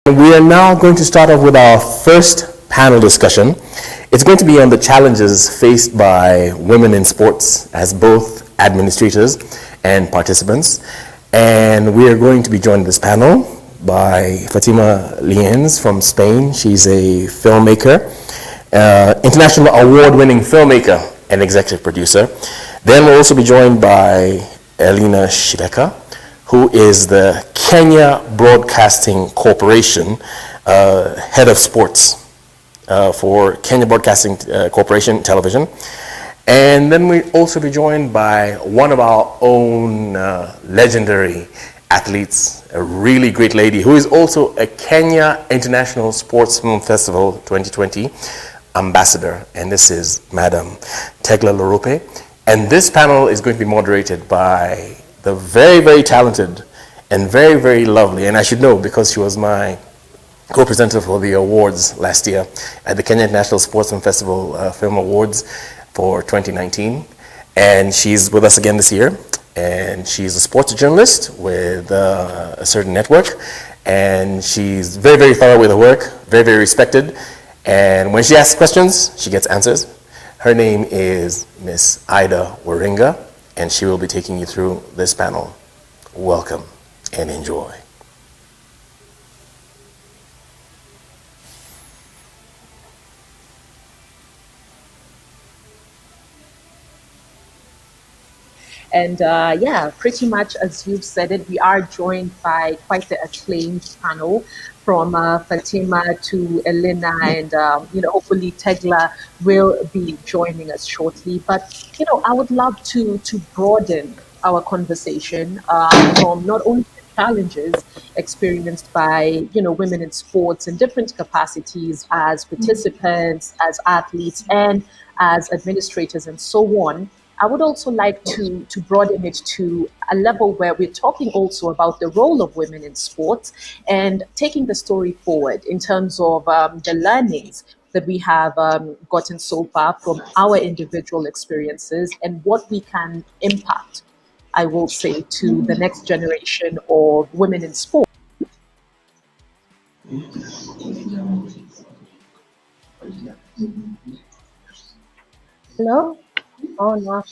We are now going to start off with our first panel discussion. It's going to be on the challenges faced by women in sports as both administrators and participants. And we are going to be joined in this panel by FATEMA LIANES from Spain. She's a filmmaker, international award-winning filmmaker and executive producer. Then we'll also be joined by ELYINAH SHIVEKA, who is the Kenya Broadcasting Corporation head of sports for Kenya Broadcasting Corporation Television. And then we'll also be joined by one of our own legendary athletes, a really great lady who is also a Kenya International Sports Film Festival 2020 ambassador, and this is Madam TEGLA LOROUPE. And this panel is going to be moderated by the very, very talented and very, very lovely, and I should know because she was my co-presenter for the awards last year at the Kenya International Sports Film Festival Film Awards for 2019. And she's with us again this year. And she's a sports journalist with a certain network. And she's very, very thorough with her work, very, very respected. And when she asks questions, she gets answers. Her name is Miss IDAH WARINGA, and she will be taking you through this panel. Welcome and enjoy. And yeah, pretty much as you've said it, we are joined by quite the acclaimed panel from FATEMA to ELYINAH, and hopefully TEGLA will be joining us shortly. But I would love to broaden our conversation from not only the challenges experienced by women in sports in different capacities as participants, as athletes, and as administrators, and so on. I would also like to broaden it to a level where we're talking also about the role of women in sports and taking the story forward in terms of the learnings that we have gotten so far from our individual experiences and what we can impact, I will say, to the next generation of women in sport. Hello? Oh, no.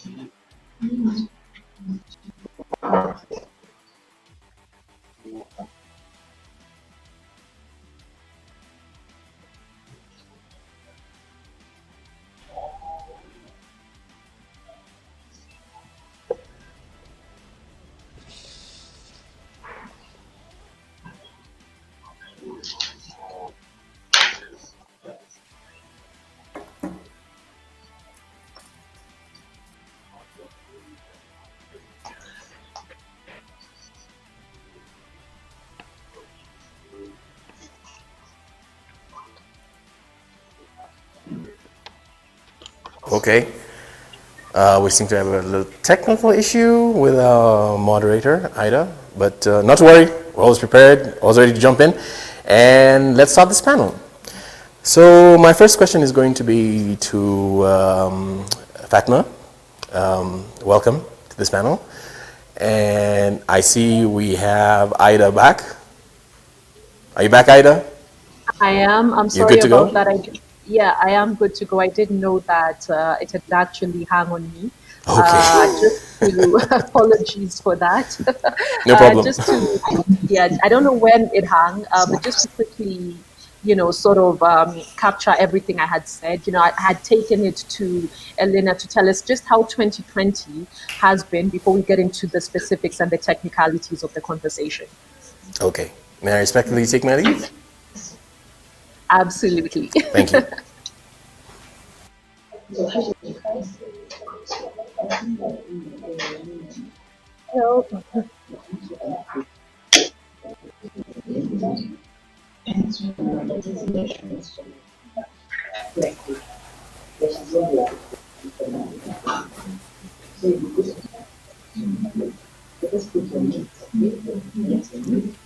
Okay. We seem to have a little technical issue with our moderator, IDAH, but not to worry, we're always prepared, always ready to jump in. And let's start this panel. So my first question is going to be to Fatma. Welcome to this panel. And I see we have IDAH back. Are you back, IDAH? I am. I'm sorry about that. Yeah, I am good to go. I didn't know that it had actually hung on me. Okay. Just to apologies for that. No problem. I don't know when it hung, but just to quickly, sort of capture everything I had said. I had taken it to ELYINAH to tell us just how 2020 has been before we get into the specifics and the technicalities of the conversation. Okay. May I respectfully take my leave? Absolutely. Thank you. Hello.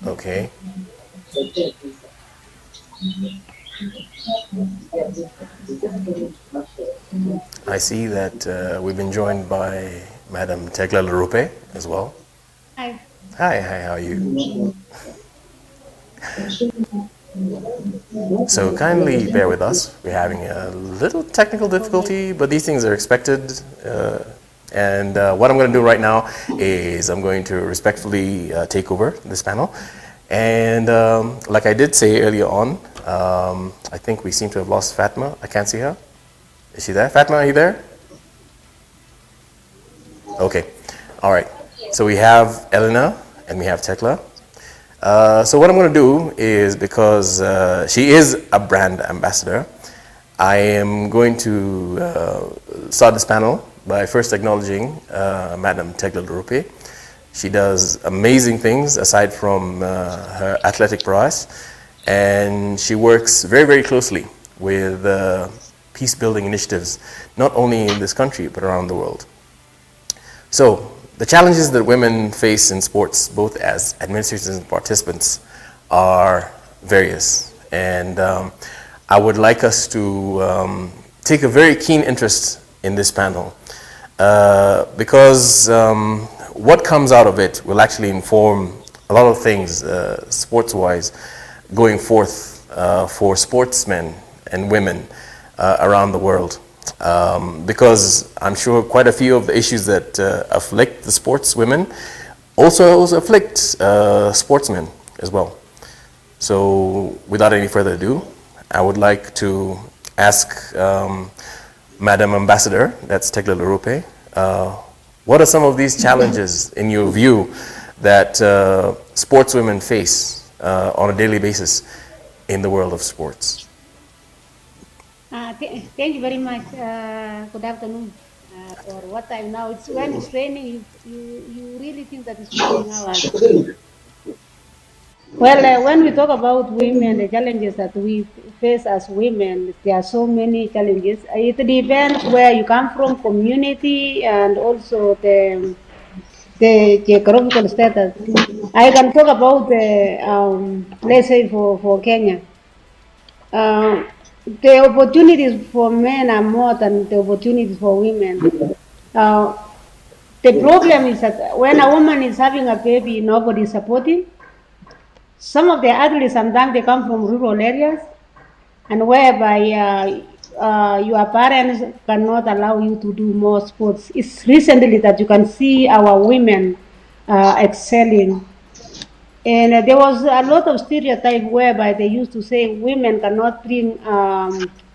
Okay. I see that we've been joined by Madam TEGLA LOROUPE as well. Hi. Hi, how are you? So kindly bear with us. We're having a little technical difficulty, but these things are expected. And what I'm going to do right now is I'm going to respectfully take over this panel. And like I did say earlier on, I think we seem to have lost Fatma. I can't see her. Is she there? Fatma, are you there? Okay. All right. So we have ELYINAH and we have TEGLA. So what I'm going to do is, because she is a brand ambassador, I am going to start this panel by first acknowledging Madam TEGLA LOROUPE. She does amazing things aside from her athletic prowess, and she works very, very closely with peace-building initiatives, not only in this country, but around the world. So, the challenges that women face in sports, both as administrators and participants, are various. And I would like us to take a very keen interest in this panel, because what comes out of it will actually inform a lot of things sports-wise going forth for sportsmen and women around the world. Because I'm sure quite a few of the issues that afflict the sports women also afflict sportsmen as well. So without any further ado, I would like to ask Madam Ambassador, that's TEGLA LOROUPE, what are some of these challenges in your view that sportswomen face on a daily basis in the world of sports? Thank you very much. Good afternoon. Or what time now? It's when it's raining. You really think that it's morning hours. Well, when we talk about women, the challenges that we face as women, there are so many challenges. It depends where you come from, community, and also the geographical status. I can talk about the let's say for Kenya. The opportunities for men are more than the opportunities for women. The problem is that when a woman is having a baby, nobody is supporting. Some of the athletes, sometimes they come from rural areas, and whereby your parents cannot allow you to do more sports. It's recently that you can see our women excelling. And there was a lot of stereotype whereby they used to say women cannot bring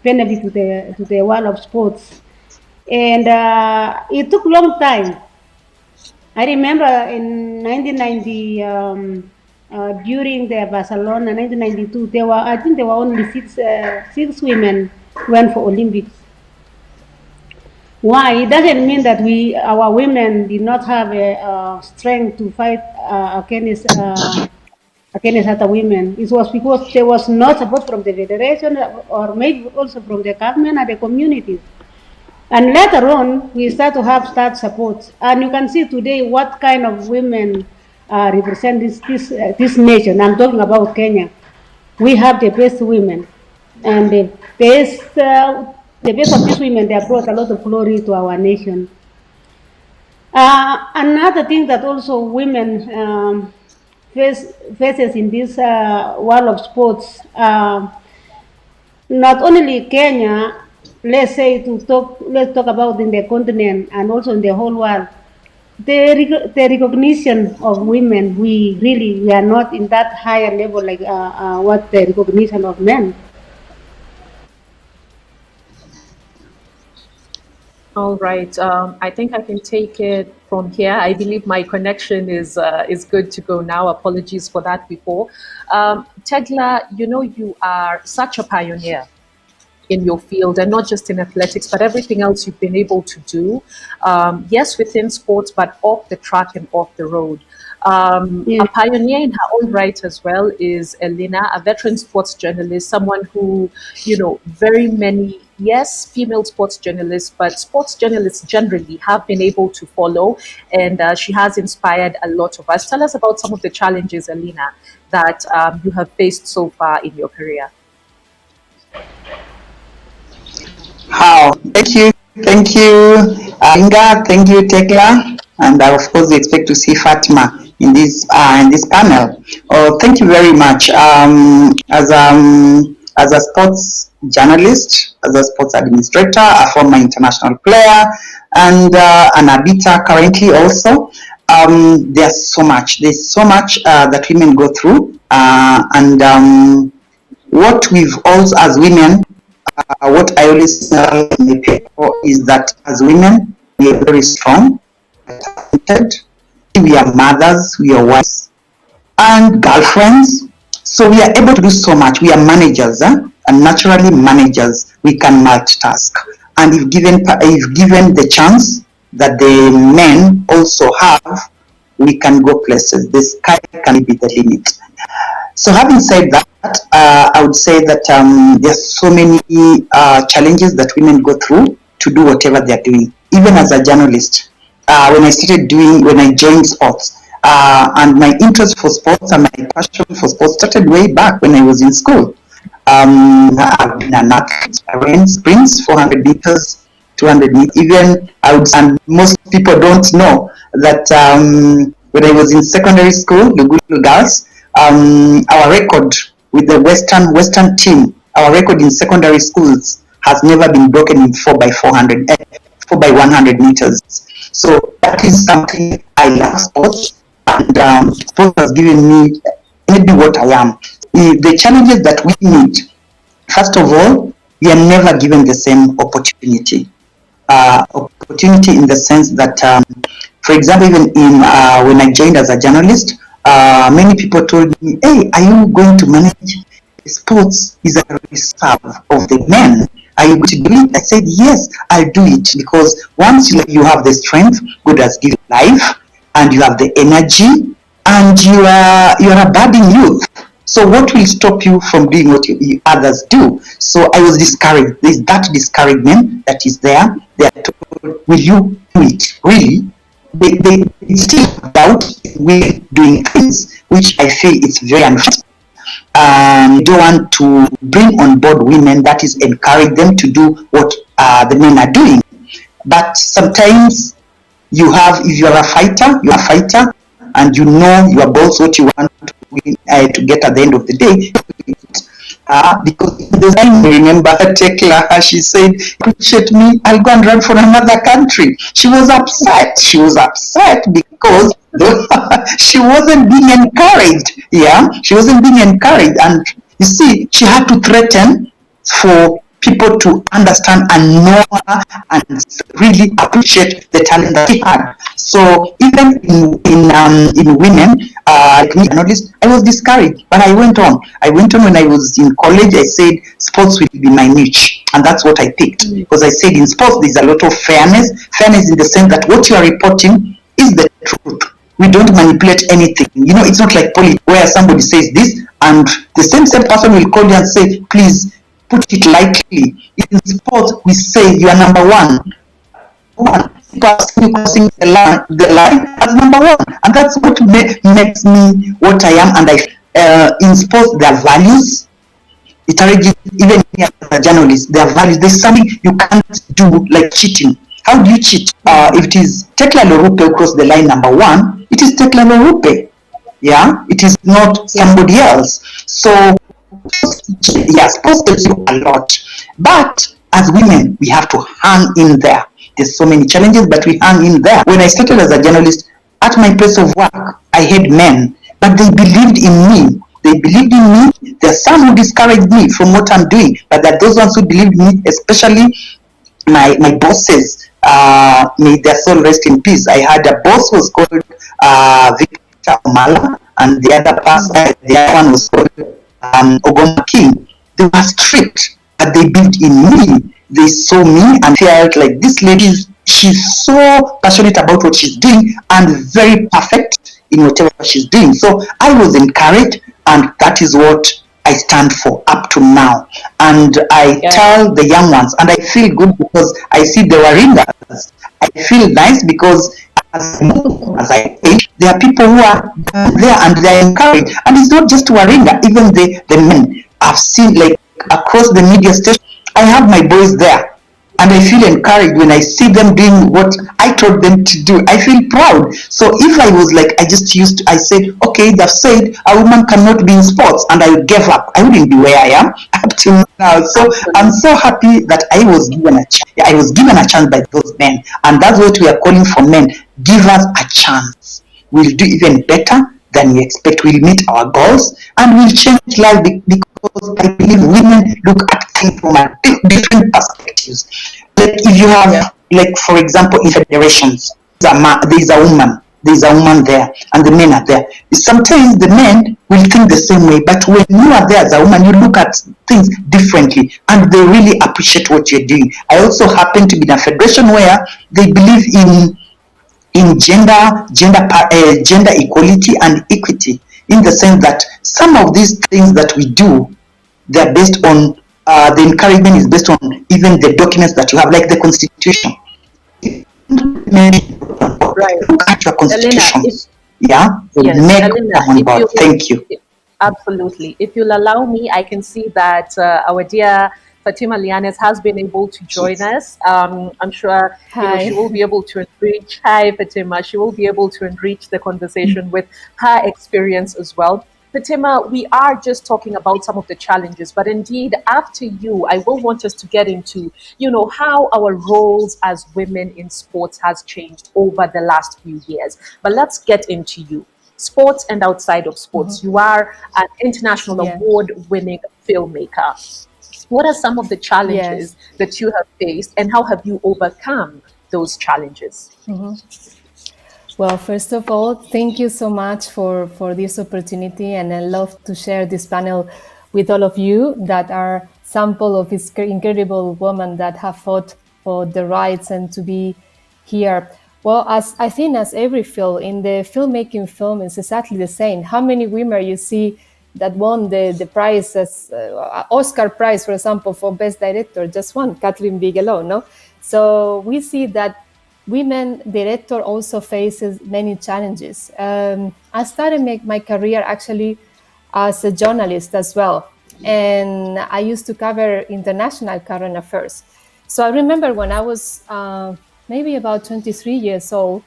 benefit to the world of sports. And it took a long time. I remember in 1990, during the Barcelona 1992, I think there were only six women went for Olympics. Why? It doesn't mean that our women did not have a strength to fight against other women. It was because there was no support from the federation, or maybe also from the government and the communities. And later on, we start to have support. And you can see today what kind of women represent this nation. I'm talking about Kenya. We have the best women, and the best of these women, they have brought a lot of glory to our nation. Another thing that also women faces in this world of sports, not only Kenya, let's talk about in the continent and also in the whole world. The recognition of women, we are not in that higher level like what the recognition of men. All right. I think I can take it from here. I believe my connection is good to go now. Apologies for that before. TEGLA, you are such a pioneer in your field, and not just in athletics, but everything else you've been able to do. Yes, within sports, but off the track and off the road. A pioneer in her own right as well is ELYINAH, a veteran sports journalist, someone who, very many, yes, female sports journalists, but sports journalists generally have been able to follow, and she has inspired a lot of us. Tell us about some of the challenges, ELYINAH, that you have faced so far in your career. Thank you, Inga, thank you, TEGLA, and of course we expect to see Fatma in this panel. Oh, thank you very much. As as a sports journalist, as a sports administrator, a former international player, and an arbiter currently also. There's so much that women go through, and what we've also, as women, what I always tell my people is that as women, we are very strong, talented, we are mothers, we are wives, and girlfriends. So we are able to do so much. We are managers, and naturally managers, we can multitask. And if given the chance that the men also have, we can go places. The sky can be the limit. So having said that, I would say that there's so many challenges that women go through to do whatever they're doing. Even as a journalist, when I joined sports, and my interest for sports and my passion for sports started way back when I was in school. I've been an athlete. I ran sprints, 400 meters, 200 meters. Even and most people don't know that when I was in secondary school, the good girls, our record with the Western team, our record in secondary schools has never been broken in 4 by 100 meters. So that is something I love sports, and sports has given me maybe what I am. The challenges that we meet, first of all, we are never given the same opportunity. Opportunity in the sense that, for example, even in when I joined as a journalist, many people told me, "Hey, are you going to manage sports? Is a reserve of the men. Are you going to do it?" I said, "Yes, I'll do it, because once you have the strength, God has given life, and you have the energy, and you are a budding youth. So what will stop you from doing what others do?" So I was discouraged. There's that discouragement that is there. They are told, "Will you do it?" Really? They still doubt we're doing things, which I feel it's very unfair. Don't want to bring on board women, that is, encourage them to do what the men are doing. But sometimes if you're a fighter, and you know your goals, what you want to get at the end of the day. Because the time I remember TEGLA, she said, "Appreciate me, I'll go and run for another country." She was upset because she wasn't being encouraged. Yeah, she wasn't being encouraged, and you see, she had to threaten for people to understand and know her and really appreciate the talent that she had. So even in women, like me, I was discouraged, but I went on. When I was in college. I said sports will be my niche, and that's what I picked, because I said in sports there's a lot of fairness in the sense that what you are reporting is the truth. We don't manipulate anything. It's not like politics where somebody says this and the same person will call you and say, "Please put it lightly." In sports, we say you are number one. Crossing the line as number one, and that's what makes me what I am. And in sports, there are values. It already, even as a journalist, there are values. There's something you can't do, like cheating. How do you cheat? If it is TEGLA LOROUPE cross the line number one, it is TEGLA LOROUPE. Yeah, it is not somebody else. So yes, sports tells you a lot. But as women, we have to hang in there. There's so many challenges, but we hang in there. When I started as a journalist, at my place of work, I had men, but they believed in me. There are some who discouraged me from what I'm doing, but there are those ones who believed in me, especially my bosses. May their soul rest in peace. I had a boss who was called Victor Omala, and the other one was called Ogoma King. They were strict, but they believed in me. They saw me and felt like this lady, she's so passionate about what she's doing and very perfect in whatever she's doing. So I was encouraged, and that is what I stand for up to now. And I tell the young ones, and I feel good because I see the WARINGAs. I feel nice because as I age, there are people who are there and they are encouraged. And it's not just WARINGA, even the men. I've seen, like, across the media station, I have my boys there. and I feel encouraged when I see them doing what I told them to do. I feel proud. So if I was like, I said, okay, they've said a woman cannot be in sports, and I gave up, I wouldn't be where I am up to now. So I'm so happy that I was given a chance. I was given a chance by those men, and that's what we are calling for men. Give us a chance. We'll do even better than we expect. We'll meet our goals, and we'll change life, because I believe women look at things from a different perspectives. Like if you have, like for example, in federations, there's a woman there, and the men are there. Sometimes the men will think the same way, but when you are there as a woman, you look at things differently, and they really appreciate what you're doing. I also happen to be in a federation where they believe in gender equality and equity, in the sense that some of these things that we do, they're based on the encouragement is based on even the documents that you have, like the constitution. Right. Look at your constitution. Thank you. Absolutely. If you'll allow me, I can see that our dear FATEMA LIANES has been able to join us. I'm sure she will be able to enrich. Hi, FATEMA. She will be able to enrich the conversation with her experience as well. FATEMA, we are just talking about some of the challenges, but indeed, after you, I will want us to get into, how our roles as women in sports has changed over the last few years. But let's get into you. Sports and outside of sports. You are an international award-winning filmmaker. What are some of the challenges that you have faced, and how have you overcome those challenges? Well, first of all, thank you so much for this opportunity, and I love to share this panel with all of you that are sample of this incredible women that have fought for the rights and to be here. Well, as I think as every field, in the filmmaking film, it's exactly the same. How many women you see that won the prize, as Oscar prize, for example, for Best Director, just one, Catherine Bigelow, no? So we see that women director also faces many challenges. I started my career actually as a journalist as well. And I used to cover international current affairs. So I remember when I was maybe about 23 years old,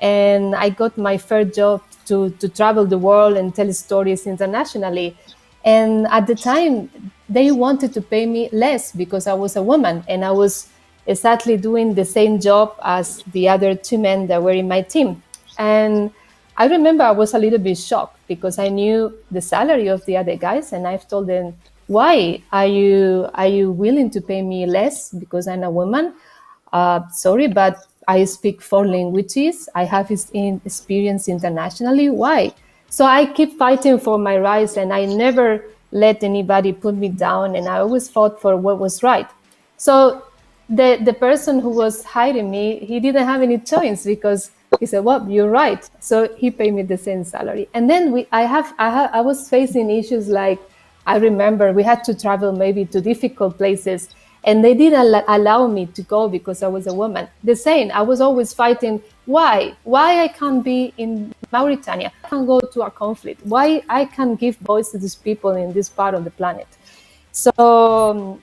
and I got my first job to travel the world and tell stories internationally. And at the time, they wanted to pay me less because I was a woman, and I was exactly doing the same job as the other two men that were in my team. And I remember I was a little bit shocked because I knew the salary of the other guys, and I've told them, why are you willing to pay me less because I'm a woman? Sorry, but I speak 4 languages. I have experience internationally. Why? So I keep fighting for my rights, and I never let anybody put me down, and I always fought for what was right. So the person who was hiring me, he didn't have any choice because he said, well, you're right. So he paid me the same salary. And then I was facing issues like, I remember we had to travel maybe to difficult places, and they didn't allow me to go because I was a woman. The same, I was always fighting, why I can't be in Mauritania? I can't go to a conflict. Why I can't give voice to these people in this part of the planet? So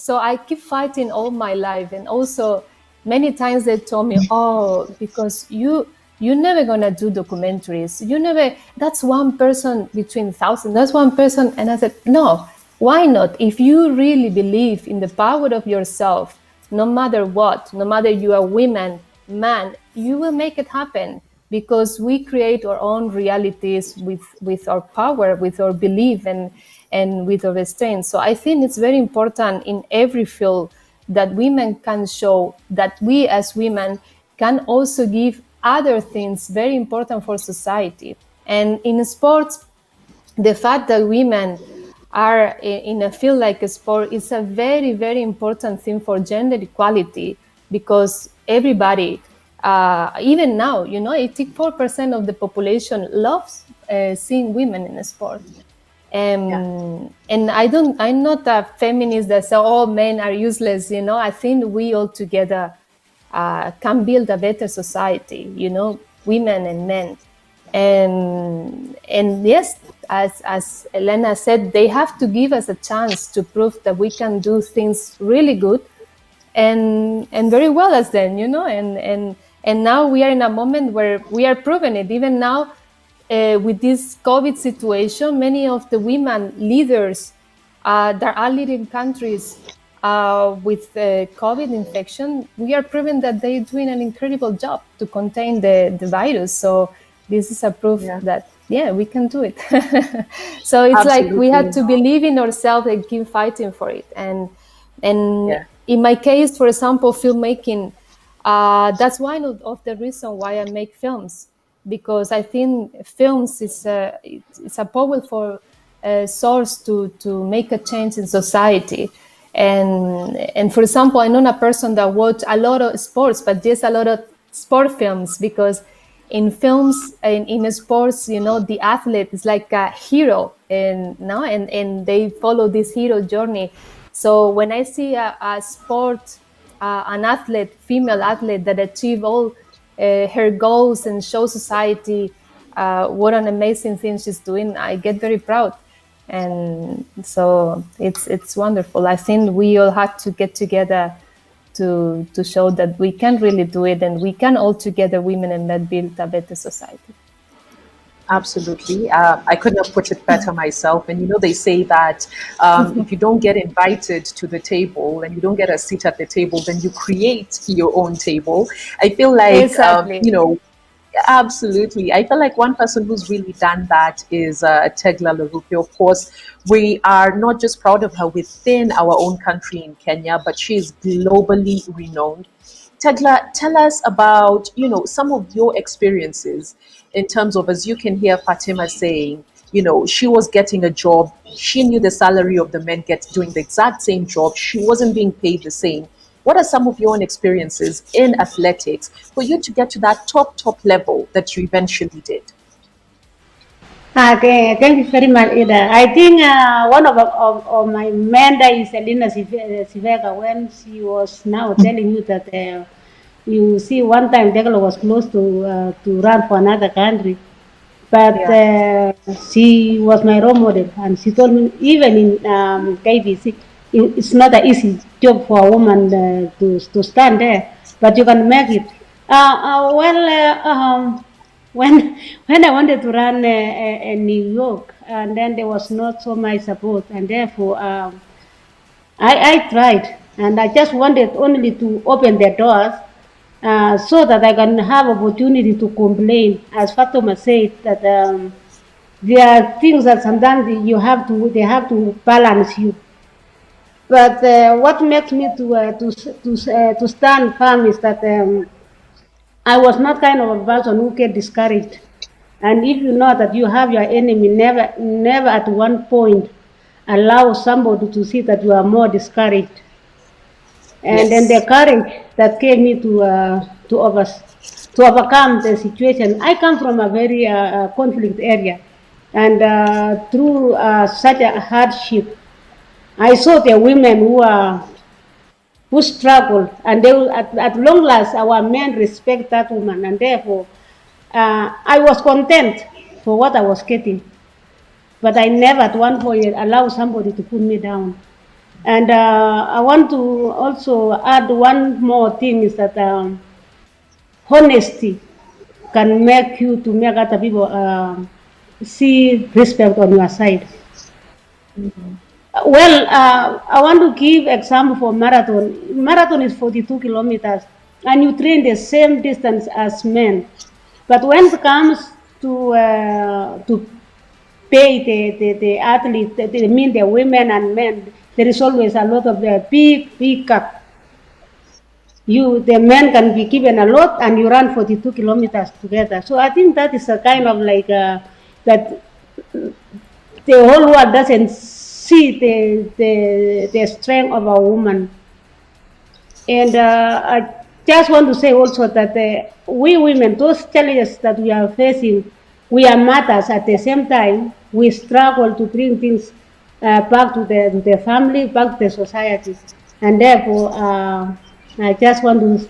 I keep fighting all my life. And also many times they told me, oh, because you're never gonna do documentaries. That's one person between 1,000, that's one person. And I said, no, why not? If you really believe in the power of yourself, no matter what, no matter you are woman, man, you will make it happen, because we create our own realities with our power, with our belief, and with our strength. So I think it's very important in every field that women can show that we as women can also give other things very important for society. And in sports, the fact that women are in a field like a sport is a very, very important thing for gender equality, because everybody, even now, 84% of the population loves seeing women in a sport. And I'm not a feminist that says all men are useless. I think we all together can build a better society, women and men. And yes, as Elena said, they have to give us a chance to prove that we can do things really good and very well as then, and now we are in a moment where we are proving it. Even now, with this COVID situation, many of the women leaders that are leading countries with COVID infection, we are proving that they're doing an incredible job to contain the virus. So this is a proof that, we can do it. So it's like we had to believe in ourselves and keep fighting for it. And in my case, for example, filmmaking, that's one of the reasons why I make films, because I think films is it's a powerful source to make a change in society. And for example, I'm not a person that watch a lot of sports, but there's a lot of sport films, because in films, in sports, the athlete is like a hero, and they follow this hero journey. So when I see a sport, an athlete, female athlete, that achieve all her goals and show society what an amazing thing she's doing, I get very proud. And so it's wonderful. I think we all have to get together to show that we can really do it, and we can all together, women and men, build a better society. Absolutely. I couldn't have put it better myself. And they say that if you don't get invited to the table and you don't get a seat at the table, then you create your own table. I feel like, exactly. Absolutely. I feel like one person who's really done that is TEGLA LOROUPE. Of course, we are not just proud of her within our own country in Kenya, but she is globally renowned. TEGLA, tell us about, some of your experiences in terms of, as you can hear FATEMA saying, she was getting a job. She knew the salary of the men doing the exact same job. She wasn't being paid the same. What are some of your own experiences in athletics for you to get to that top level that you eventually did? Okay, thank you very much, Ida. I think one of my mentor is ELYINAH SHIVEKA, when she was now telling you that you see one time TEGLA was close to run for another country, but she was my role model, and she told me even in KBC, it's not an easy job for a woman to stand there, but you can make it. When I wanted to run in New York, and then there was not so much support, and therefore I tried, and I just wanted only to open the doors so that I can have opportunity to complain. As Fatoma said, that there are things that sometimes they have to balance you. But what makes me to stand firm is that I was not kind of a person who get discouraged. And if you know that you have your enemy, never at one point allow somebody to see that you are more discouraged. And then the courage that gave me to overcome the situation. I come from a very conflict area, and through such a hardship, I saw the women who struggle, and they will, at long last, our men respect that woman, and therefore I was content for what I was getting, but I never at one point allow somebody to put me down. And I want to also add one more thing, is that honesty can make you to make other people see respect on your side. Well, I want to give example for marathon. Marathon is 42 kilometers, and you train the same distance as men. But when it comes to pay the athletes, the women and men, there is always a lot of big cut. The men can be given a lot, and you run 42 kilometers together. So I think that is a kind of like that the whole world doesn't see the strength of a woman. And I just want to say also that we women, those challenges that we are facing, we are mothers at the same time. We struggle to bring things back to the family, back to the society. And therefore, I just want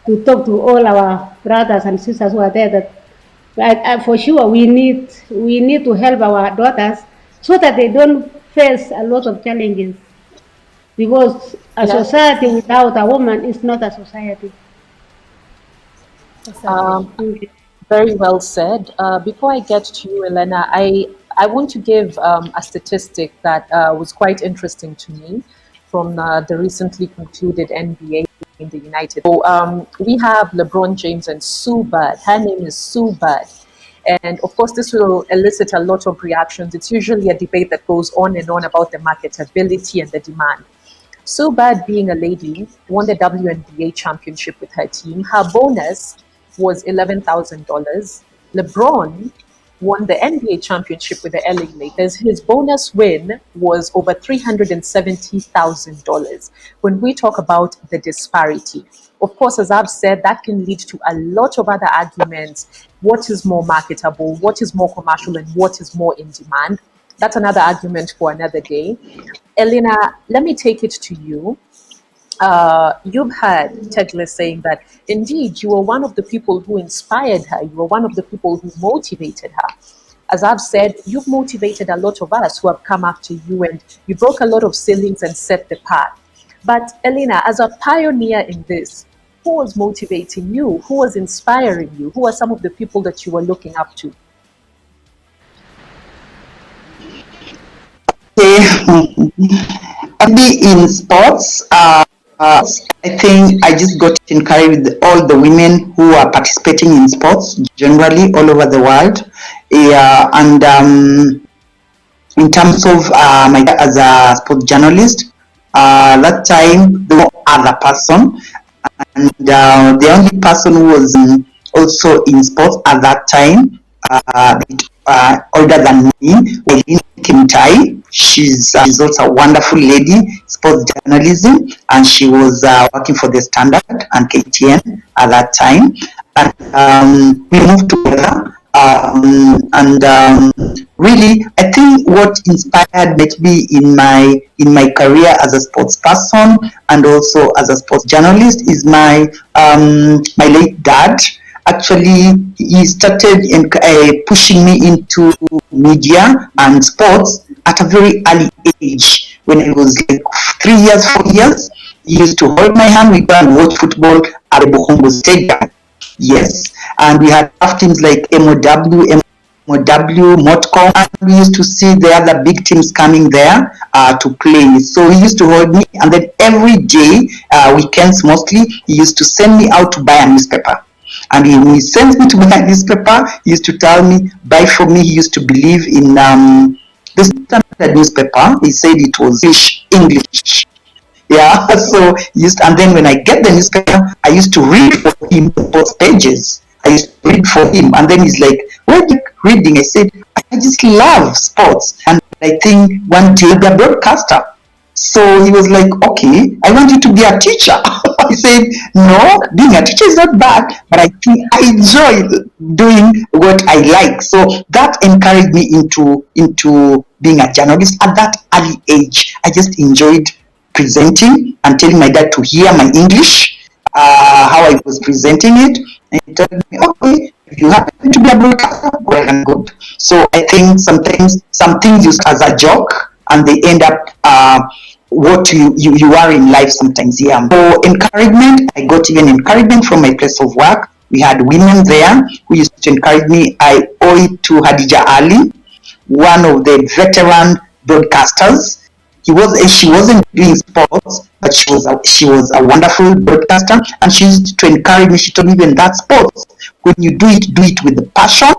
to talk to all our brothers and sisters who are there that for sure we need to help our daughters so that they don't face a lot of challenges. because a Yeah. society without a woman is not a society. Um, Thank you. Very well said. Before I get to you, Elena, I want to give a statistic that was quite interesting to me from the recently concluded NBA in the United. So we have LeBron James and Sue Bird. Her name is Sue Bird. And of course, this will elicit a lot of reactions. It's usually a debate that goes on and on about the marketability and the demand. Sue Bird, being a lady, won the WNBA championship with her team. Her bonus was $11,000. LeBron won the NBA championship with the LA Lakers. His bonus win was over $370,000. When we talk about the disparity, of course, as I've said, that can lead to a lot of other arguments. What is more marketable? What is more commercial? And what is more in demand? That's another argument for another day. ELYINAH, let me take it to you. You've heard TEGLA saying that indeed you were one of the people who inspired her, you were one of the people who motivated her. As I've said, you've motivated a lot of us who have come after you, and you broke a lot of ceilings and set the path. But ELYINAH, as a pioneer in this, who was motivating you? Who was inspiring you? Who are some of the people that you were looking up to? Maybe in sports, I think I just got encouraged with all the women who are participating in sports generally all over the world. Yeah, and in terms of my as a sports journalist, that time there was no other person, and the only person who was also in sports at that time, older than me, ELYINAH. She's also a wonderful lady, sports journalism, and she was working for the Standard and KTN at that time. And we moved together. Really, I think what inspired me to be in my career as a sports person and also as a sports journalist is my late dad. Actually, he started pushing me into media and sports at a very early age. When I was like 3 years, 4 years, he used to hold my hand. We go and watch football at the Bohongo Stadium. Yes, and we had teams like MOW, Motcom, and we used to see the other big teams coming there to play. So he used to hold me, and then every day, weekends mostly, he used to send me out to buy a newspaper. And when he sends me to buy a newspaper, he used to tell me, buy for me. He used to believe in the Standard newspaper. He said it was English. Yeah, so and then when I get the newspaper, I used to read for him both pages. I used to read for him, and then he's like, "What are you reading?" I said, "I just love sports, and I think one day I'll be a broadcaster." So he was like, "Okay, I want you to be a teacher." I said, "No, being a teacher is not bad, but I think I enjoy doing what I like." So that encouraged me into being a journalist at that early age. I just enjoyed presenting and telling my dad to hear my English, how I was presenting it, and he told me, "Okay, if you happen to be a broadcaster, well and good." So I think sometimes some things used as a joke and they end up what you are in life sometimes. Yeah. So encouragement, I got even encouragement from my place of work. We had women there who used to encourage me. I owe it to Hadija Ali, one of the veteran broadcasters. She wasn't doing sports, but she was a wonderful broadcaster, and she used to encourage me. She told me, "Even that sports, when you do it with the passion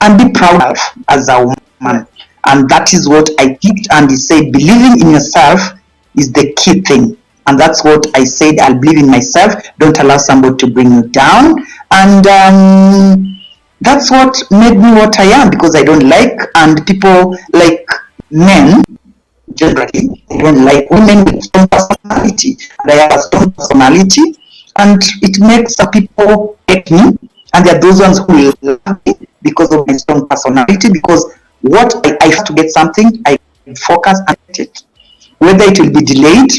and be proud of as a woman." And that is what I picked. And he said, believing in yourself is the key thing. And that's what I said. I'll believe in myself. Don't allow somebody to bring you down. And that's what made me what I am, because I don't like, and people like men generally, they don't like women with strong personality. And I have a strong personality, and it makes some people hate me, and there are those ones who love me because of my strong personality, because what I have to get something, I focus and get it. Whether it will be delayed,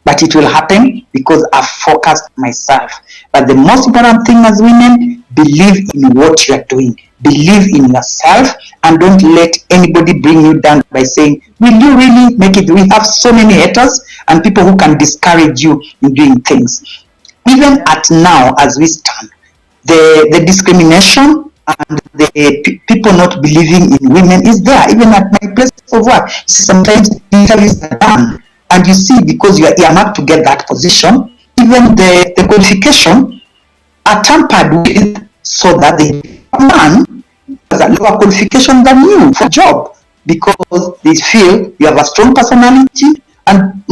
but it will happen because I've focused myself. But the most important thing as women, believe in what you are doing. Believe in yourself and don't let anybody bring you down by saying, will you really make it? We have so many haters and people who can discourage you in doing things. Even at now, as we stand, the discrimination and the people not believing in women is there. Even at my place of work, sometimes interviews are done, and you see, because you are earmarked to get that position, even the qualification are tampered with so that the man has a lower qualification than you for a job, because they feel you have a strong personality. And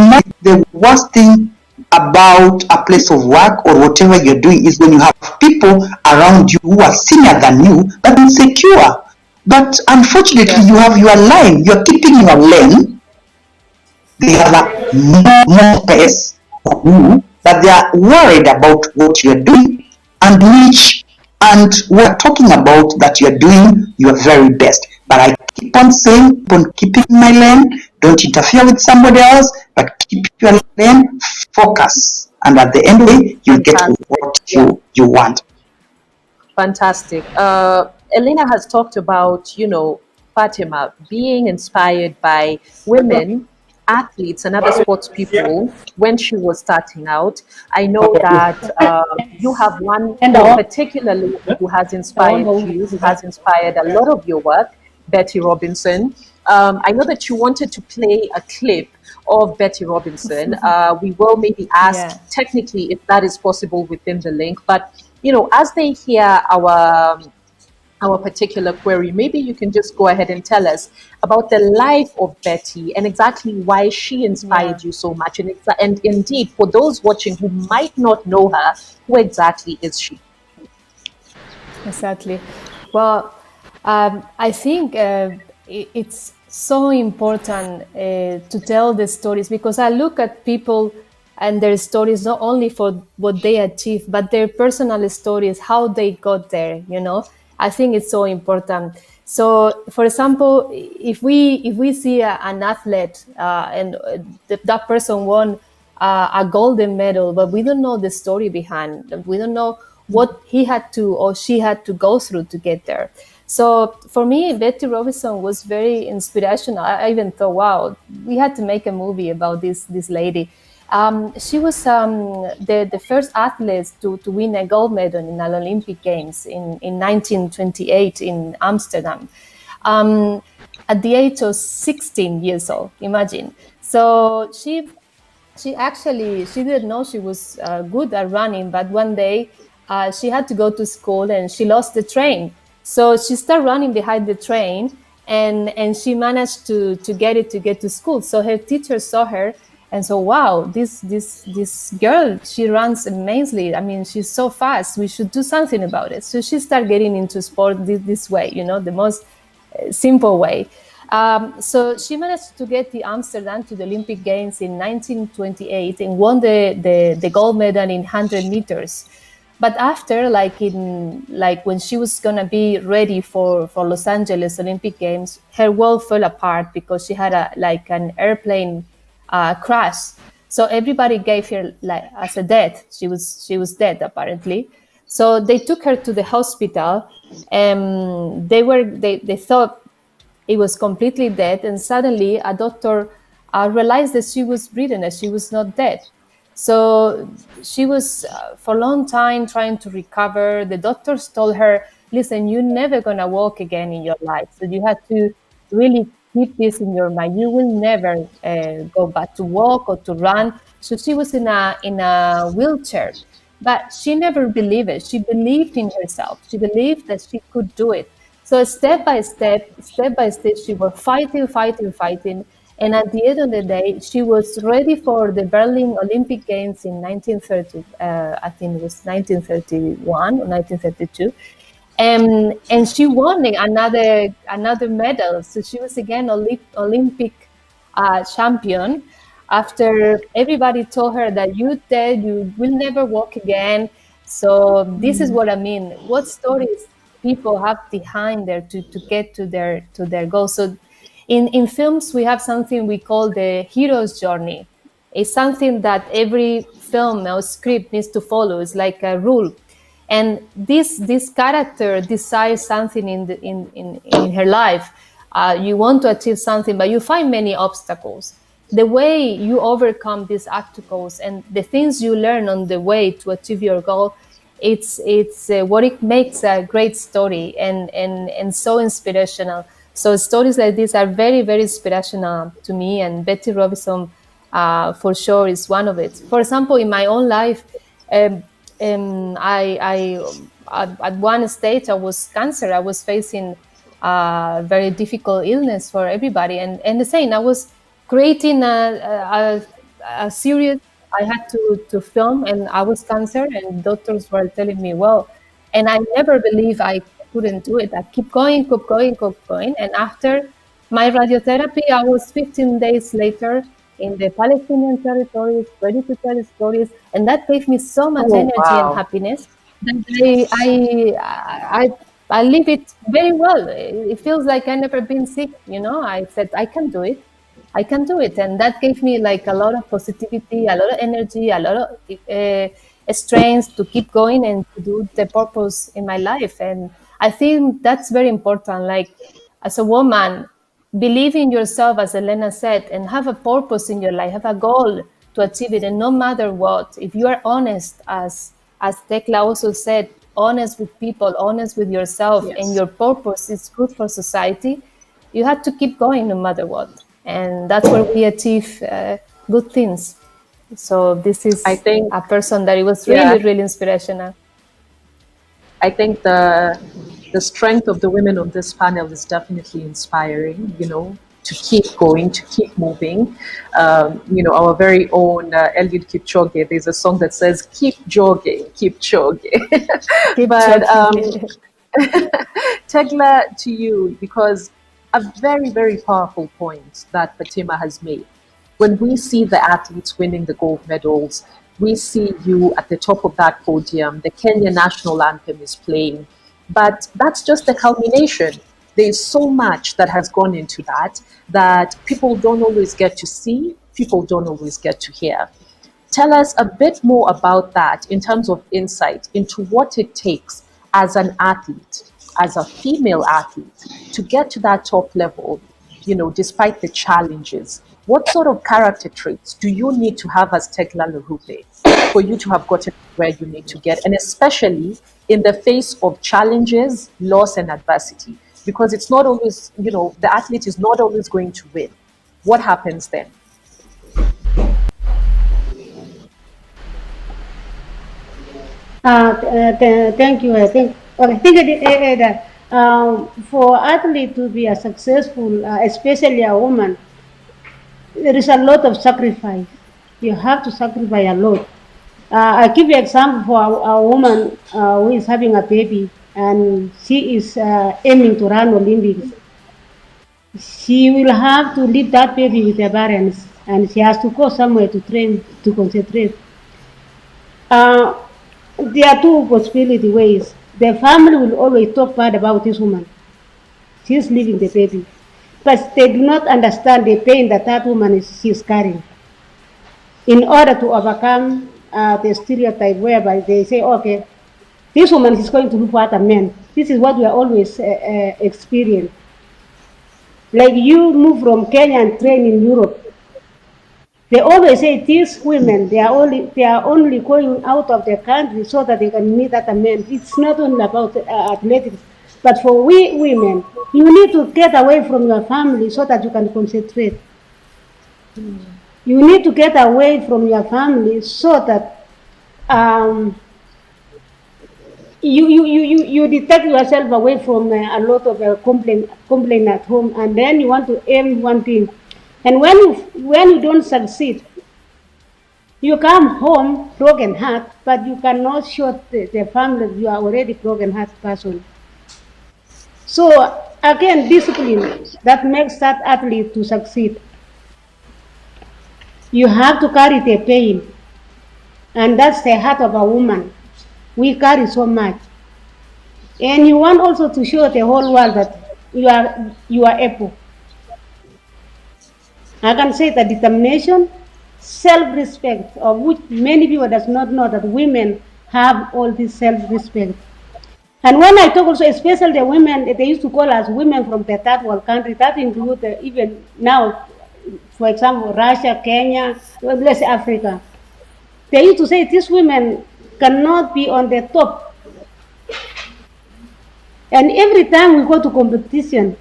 the worst thing about a place of work or whatever you're doing is when you have people around you who are senior than you but insecure. But unfortunately, you have your line, you're keeping your lane. They have a more space for you, that they are worried about what you're doing, and we're talking about that you're doing your very best. But I keep on saying, keep on keeping my lane, don't interfere with somebody else, but keep your lane, focus. And at the end of it, you get what you want. Fantastic. ELYINAH has talked about, FATEMA being inspired by women, athletes, and other sports people when she was starting out. I know that you have one particularly who has inspired you, who has inspired a lot of your work, Betty Robinson. I know that you wanted to play a clip of Betty Robinson. We will maybe ask technically if that is possible within the link, but as they hear our particular query, maybe you can just go ahead and tell us about the life of Betty and exactly why she inspired you so much. And indeed, for those watching who might not know her, who exactly is she? Exactly. Well, I think it's so important to tell the stories, because I look at people and their stories not only for what they achieve, but their personal stories, how they got there. I think it's so important. So, for example, if we see an athlete and that person won a golden medal, but we don't know the story behind, we don't know what he had to or she had to go through to get there. So for me, Betty Robinson was very inspirational. I even thought, wow, we had to make a movie about this lady. She was the first athlete to win a gold medal in an Olympic Games in 1928 in Amsterdam, at the age of 16 years old. Imagine. So she didn't know she was good at running, but one day she had to go to school and she lost the train. So she started running behind the train, and she managed to get to school. So her teacher saw her and so, wow, this girl, she runs amazingly. I mean, she's so fast. We should do something about it. So she started getting into sport this way, the most simple way. So she managed to get the Amsterdam to the Olympic Games in 1928 and won the gold medal in 100 meters. But after, when she was gonna be ready for Los Angeles Olympic Games, her world fell apart because she had an airplane crash. So everybody gave her as a death. She was dead apparently. So they took her to the hospital, and they thought it was completely dead, and suddenly a doctor realized that she was breathing, that she was not dead. So she was for a long time trying to recover. The doctors told her, listen, you're never going to walk again in your life. So you have to really keep this in your mind. You will never go back to walk or to run. So she was in a wheelchair, but she never believed it. She believed in herself. She believed that she could do it. So step by step, she was fighting. And at the end of the day, she was ready for the Berlin Olympic Games in 1930. I think it was 1931 or 1932. And she won another medal. So she was again Olympic champion. After everybody told her that you're dead, you will never walk again. So this is what I mean. What stories people have behind there to get to their goal. So in films, we have something we call the hero's journey. It's something that every film or script needs to follow. It's like a rule. And this character desires something in her life. You want to achieve something, but you find many obstacles. The way you overcome these obstacles and the things you learn on the way to achieve your goal, it's what it makes a great story and so inspirational. So stories like this are very, very inspirational to me, and Betty Robinson for sure is one of it. For example, in my own life, I at one stage I was cancer. I was facing a very difficult illness for everybody, and the same. I was creating a series. I had to film, and I was cancer, and doctors were telling me, well, and I never believed I couldn't do it. I keep going, keep going, keep going, and after my radiotherapy, I was 15 days later in the Palestinian territories, ready to tell stories, and that gave me so much energy and happiness that I live it very well. It feels like I never been sick. I said I can do it. I can do it, and that gave me like a lot of positivity, a lot of energy, a lot of strength to keep going and to do the purpose in my life. And I think that's very important. Like as a woman, believe in yourself, as Elena said, and have a purpose in your life, have a goal to achieve it. And no matter what, if you are honest, as Tekla also said, honest with people, honest with yourself, and your purpose is good for society, you have to keep going no matter what. And that's where we achieve good things. So this is, I think, a person that it was really, really inspirational. I think the strength of the women on this panel is definitely inspiring, to keep going, to keep moving. Our very own Eliud Kipchoge, there's a song that says, keep jogging, keep jogging. But Tegla, to you, because a very, very powerful point that FATEMA has made. When we see the athletes winning the gold medals, we see you at the top of that podium. The Kenya national anthem is playing, but that's just the culmination. There's so much that has gone into that people don't always get to see, people don't always get to hear. Tell us a bit more about that in terms of insight into what it takes as an athlete, as a female athlete, to get to that top level, despite the challenges. What sort of character traits do you need to have as Tegla LOROUPE for you to have gotten where you need to get, and especially in the face of challenges, loss, and adversity? Because it's not always, the athlete is not always going to win. What happens then? Thank you. I think that for athlete to be a successful, especially a woman, there is a lot of sacrifice. You have to sacrifice a lot. I give you an example for a woman who is having a baby and she is aiming to run Olympics. She will have to leave that baby with her parents, and she has to go somewhere to train, to concentrate. There are two possibility ways. The family will always talk bad about this woman. She's leaving the baby. But they do not understand the pain that woman she's carrying. In order to overcome the stereotype whereby they say, okay, this woman is going to look for other men. This is what we are always experience. Like you move from Kenya and train in Europe. They always say these women, they are only going out of their country so that they can meet other men. It's not only about athletics, but for we women, you need to get away from your family so that you can concentrate. You need to get away from your family so that you detect yourself away from a lot of complaint at home, and then you want to aim one thing. And when you don't succeed, you come home broken heart, but you cannot show the family you are already broken heart person. So again, discipline that makes that athlete to succeed. You have to carry the pain, and that's the heart of a woman. We carry so much, and you want also to show the whole world that you are able. I can say that determination, self-respect, of which many people does not know that women have all this self-respect. And when I talk also, especially the women, they used to call us women from the third world country. That includes even now, for example, Russia, Kenya, let's say Africa. They used to say these women cannot be on the top. And every time we go to competition,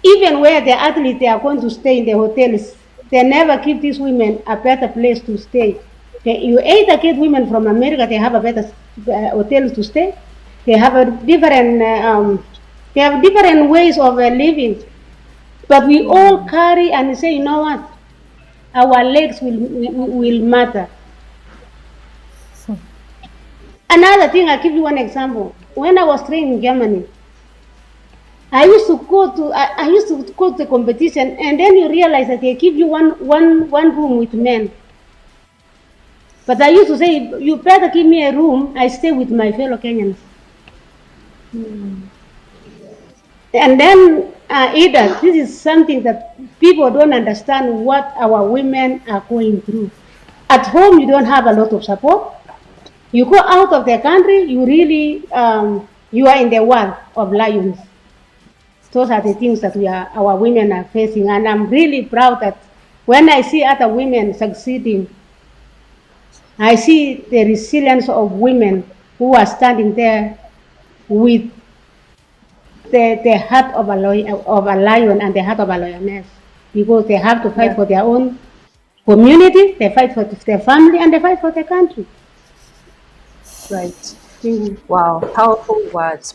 even where the athletes they are going to stay in the hotels, they never give these women a better place to stay. You either get women from America, they have a better hotels to stay. They have a different, they have different ways of living. But we all carry and say, you know what? Our legs will matter. Another thing, I'll give you one example. When I was training in Germany, I used to go to the competition, and then you realize that they give you one room with men. But I used to say, you better give me a room, I stay with my fellow Kenyans. And then either this is something that people don't understand what our women are going through. At home, you don't have a lot of support. You go out of the country, you really you are in the world of lions. Those are the things that our women are facing, and I'm really proud that when I see other women succeeding, I see the resilience of women who are standing there with the heart of a lion and the heart of a lioness, because they have to fight for their own community, they fight for their family, and they fight for their country. Right. Wow, powerful words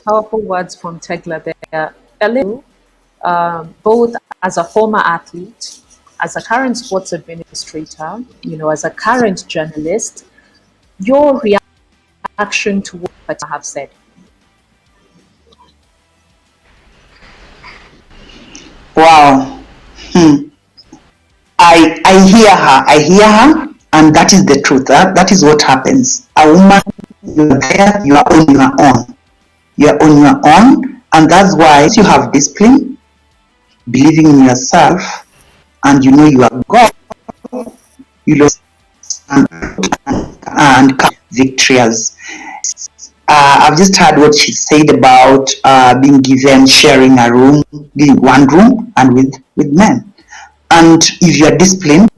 from TEGLA there. Both as a former athlete, as a current sports administrator, as a current journalist, your reaction to what I have said. Wow. I hear her, and that is the truth. That is what happens. A woman, you're there, you are on your own. You're on your own, and that's why you have discipline, believing in yourself, and you know you are God. You lose and victorious. I've just heard what she said about being given, sharing a room, being one room, and with men. And if you are disciplined,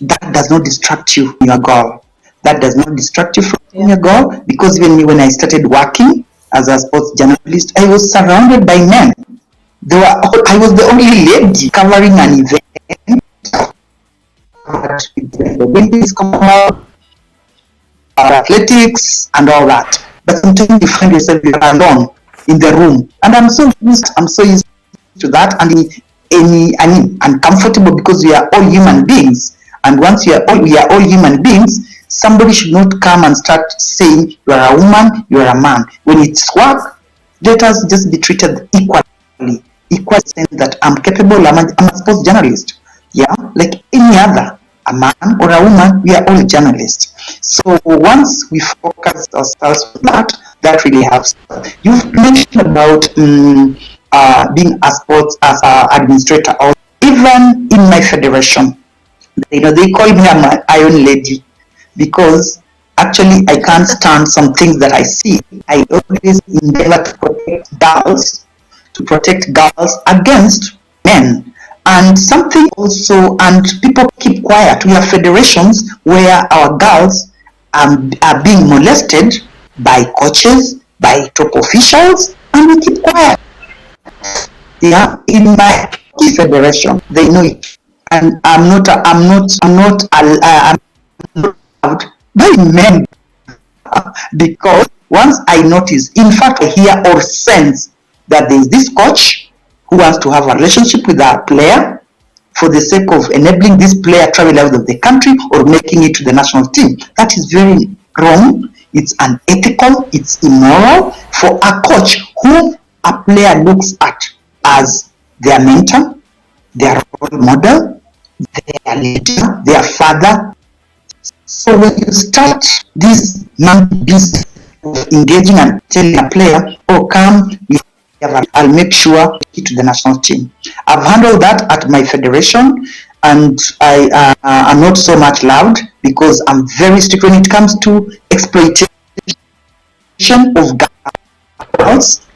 that does not distract you from your goal. That does not distract you from your goal, because even when I started working as a sports journalist, I was surrounded by men. I was the only lady covering an event. Olympics come out, athletics and all that. But sometimes you find yourself alone in the room, and I'm so used to that, and uncomfortable, because we are all human beings. And once we are all human beings, somebody should not come and start saying you are a woman, you are a man. When it's work, let us just be treated equally. Saying that I'm capable, I'm a sports journalist. Yeah, like any other, a man or a woman, we are all journalists. So once we focus ourselves on that really helps. You've mentioned about being a sports as an administrator, or even in my federation. They call me an iron lady, because actually I can't stand some things that I see. I always endeavor to protect girls against men. And something also, and people keep quiet. We have federations where our girls are being molested by coaches, by top officials, and we keep quiet. Yeah, in my federation, they know it, and I'm not allowed by men, because once I notice, in fact, I hear or sense that there is this coach who wants to have a relationship with a player for the sake of enabling this player travel out of the country or making it to the national team. That is very wrong. It's unethical. It's immoral for a coach who a player looks at as their mentor, their role model, their leader, their father. So when you start this business of engaging and telling a player, oh, come, I'll make sure to the national team. I've handled that at my federation, and I am not so much loud because I'm very strict when it comes to exploitation of girls.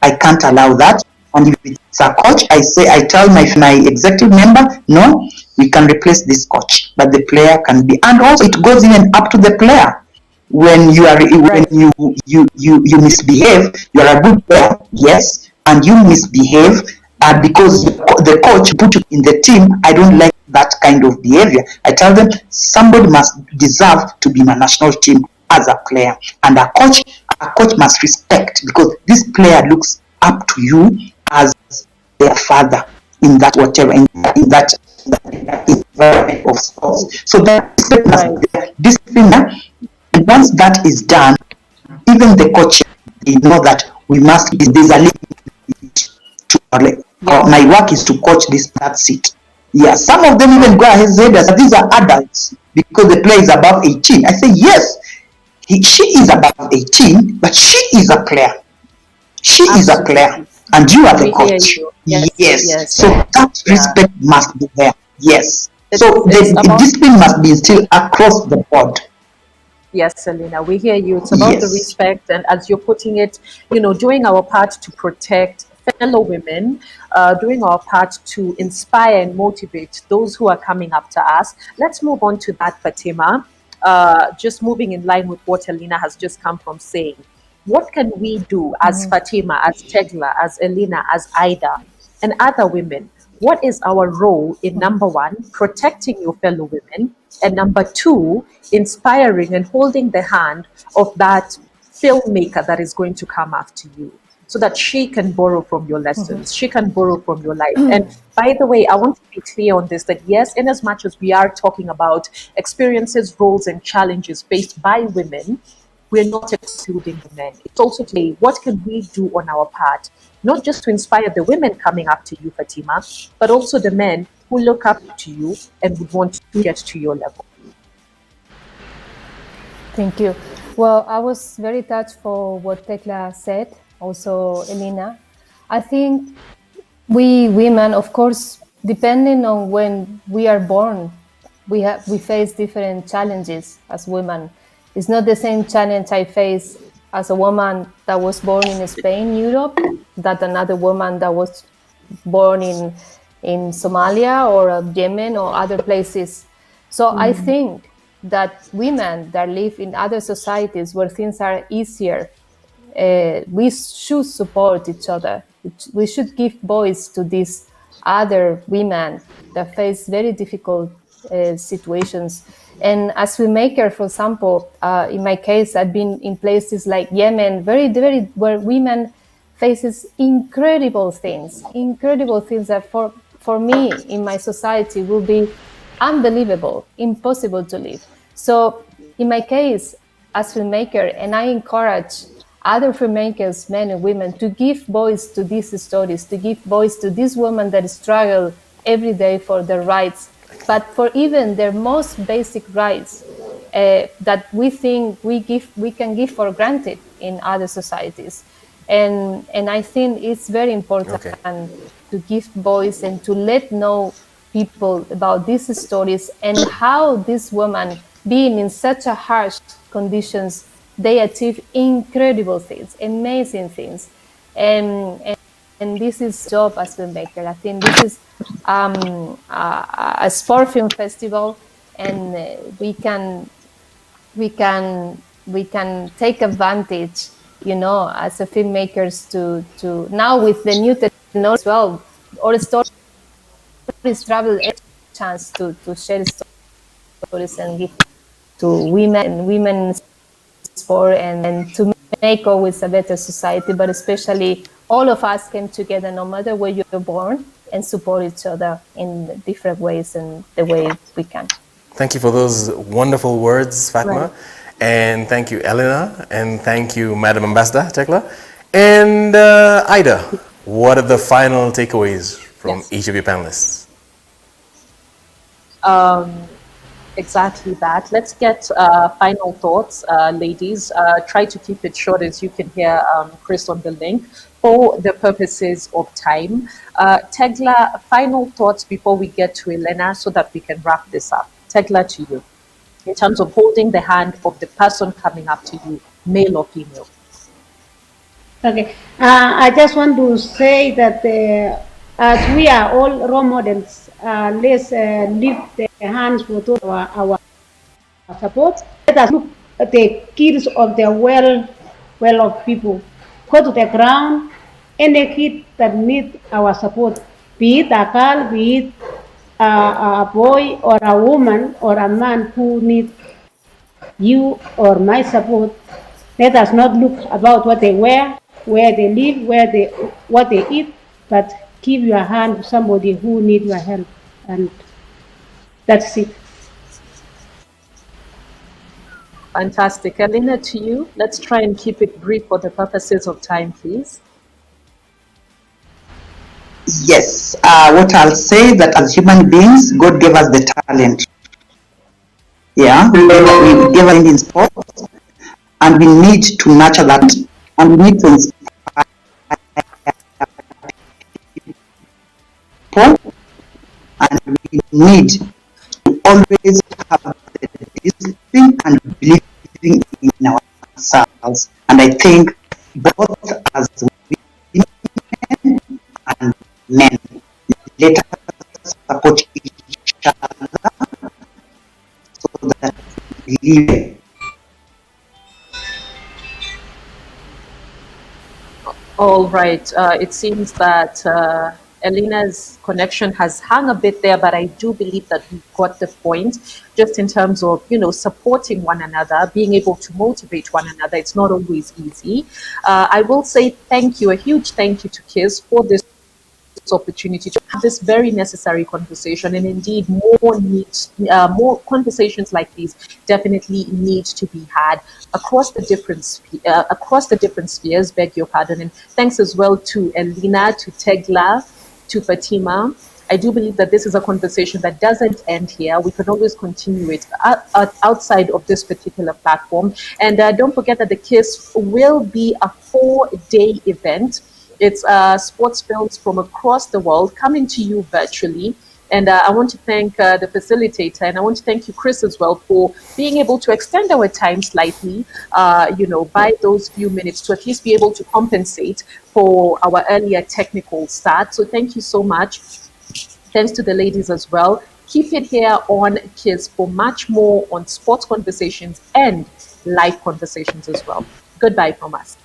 I can't allow that. And if it's a coach, I tell my executive member, no, we can replace this coach, but the player can be. And also, it goes even up to the player. When you misbehave, you are a good player, yes, and you misbehave, because the coach put you in the team. I don't like that kind of behavior. I tell them somebody must deserve to be in a national team as a player, and a coach must respect, because this player looks up to you as their father in that whatever in that environment of sports. So that respect must be there. Discipline, and once that is done, even the coach, they know that we must. There's a limit to my work is to coach this. That's it. Yeah, some of them even go ahead and say that these are adults because the player is above 18. I say yes, she is above 18, but she is a player. She is a player, and you are the coach. Yes. So that respect must be there. Yes. So the discipline must be instilled across the board. Yes, Selena, we hear you. It's about the respect, and as you're putting it, doing our part to protect fellow women, doing our part to inspire and motivate those who are coming up to us. Let's move on to that, FATEMA. Just moving in line with what ELYINAH has just come from saying. What can we do as FATEMA, as TEGLA, as ELYINAH, as IDAH, and other women? What is our role in, number one, protecting your fellow women, and number two, inspiring and holding the hand of that filmmaker that is going to come after you, so that she can borrow from your lessons, she can borrow from your life. And by the way, I want to be clear on this, that yes, in as much as we are talking about experiences, roles, and challenges faced by women, we're not excluding the men. It's also today, what can we do on our part, not just to inspire the women coming up to you, FATEMA, but also the men who look up to you and would want to get to your level. Thank you. Well, I was very touched for what TEGLA said, also ELYINAH. I think we women, of course, depending on when we are born, we face different challenges as women. It's not the same challenge I face as a woman that was born in Spain, Europe, that another woman that was born in Somalia or Yemen or other places. So I think that women that live in other societies where things are easier, we should support each other. We should give voice to these other women that face very difficult situations. And as filmmaker, for example, in my case, I've been in places like Yemen, very, very, where women faces incredible things that for me in my society will be unbelievable, impossible to live. So in my case, as filmmaker, and I encourage other filmmakers, men and women, to give voice to these stories, to give voice to these women that struggle every day for their rights, but for even their most basic rights that we think we can give for granted in other societies. And I think it's very important to give voice and to let know people about these stories and how these women, being in such a harsh conditions, they achieve incredible things, amazing things. And this is job as filmmaker. I think this is a sport film festival, and we can take advantage, as a filmmakers to now with the new technology as well, all stories travel a chance to share stories and give to women sport and to make always a better society, but especially all of us came together, no matter where you're born, and support each other in different ways and the way we can. Thank you for those wonderful words, Fatma. Right. And thank you, ELYINAH. And thank you, Madam Ambassador TEGLA. And Ida, what are the final takeaways from each of your panelists? Exactly that. Let's get final thoughts, ladies. Try to keep it short, as you can hear Chris on the link, for the purposes of time. Tegla, final thoughts before we get to ELYINAH so that we can wrap this up. Tegla, to you, in terms of holding the hand of the person coming up to you, male or female. Okay. I just want to say that as we are all role models, let's lift the hands for our support. Let us look at the kids of the well-off people. Go to the ground. Any kid that needs our support, be it a girl, be it a boy or a woman or a man who needs you or my support, let us not look about what they wear, where they live, what they eat, but give your hand to somebody who needs your help. And that's it. Fantastic. ELYINAH, to you. Let's try and keep it brief for the purposes of time, please. Yes, what I'll say that as human beings, God gave us the talent. Yeah, we gave us in sports, and we need to nurture that, and we need to inspire people, and we need to always have the discipline and believing in ourselves. And I think both as women and men, let us support each other so that we live. All right. It seems that ELYINAH's connection has hung a bit there, but I do believe that we got the point, just in terms of, supporting one another, being able to motivate one another. It's not always easy. I will say thank you, a huge thank you to KISS for this opportunity to have this very necessary conversation, and indeed more conversations like these definitely need to be had across the different spheres, beg your pardon. And thanks as well to ELYINAH, to TEGLA, to FATEMA. I do believe that this is a conversation that doesn't end here. We can always continue it outside of this particular platform. And don't forget that the KISS will be a 4-day event. It's sports films from across the world coming to you virtually. And I want to thank the facilitator, and I want to thank you, Chris, as well, for being able to extend our time slightly, by those few minutes to at least be able to compensate for our earlier technical start. So thank you so much. Thanks to the ladies as well. Keep it here on KISS for much more on sports conversations and live conversations as well. Goodbye from us.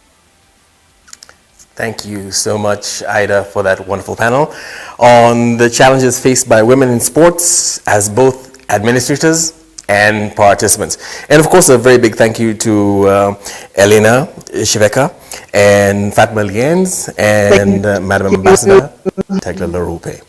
Thank you so much, Ida, for that wonderful panel on the challenges faced by women in sports as both administrators and participants. And of course, a very big thank you to ELYINAH, SHIVEKA, and FATEMA LIANES, and Madam Ambassador, TEGLA LOROUPE.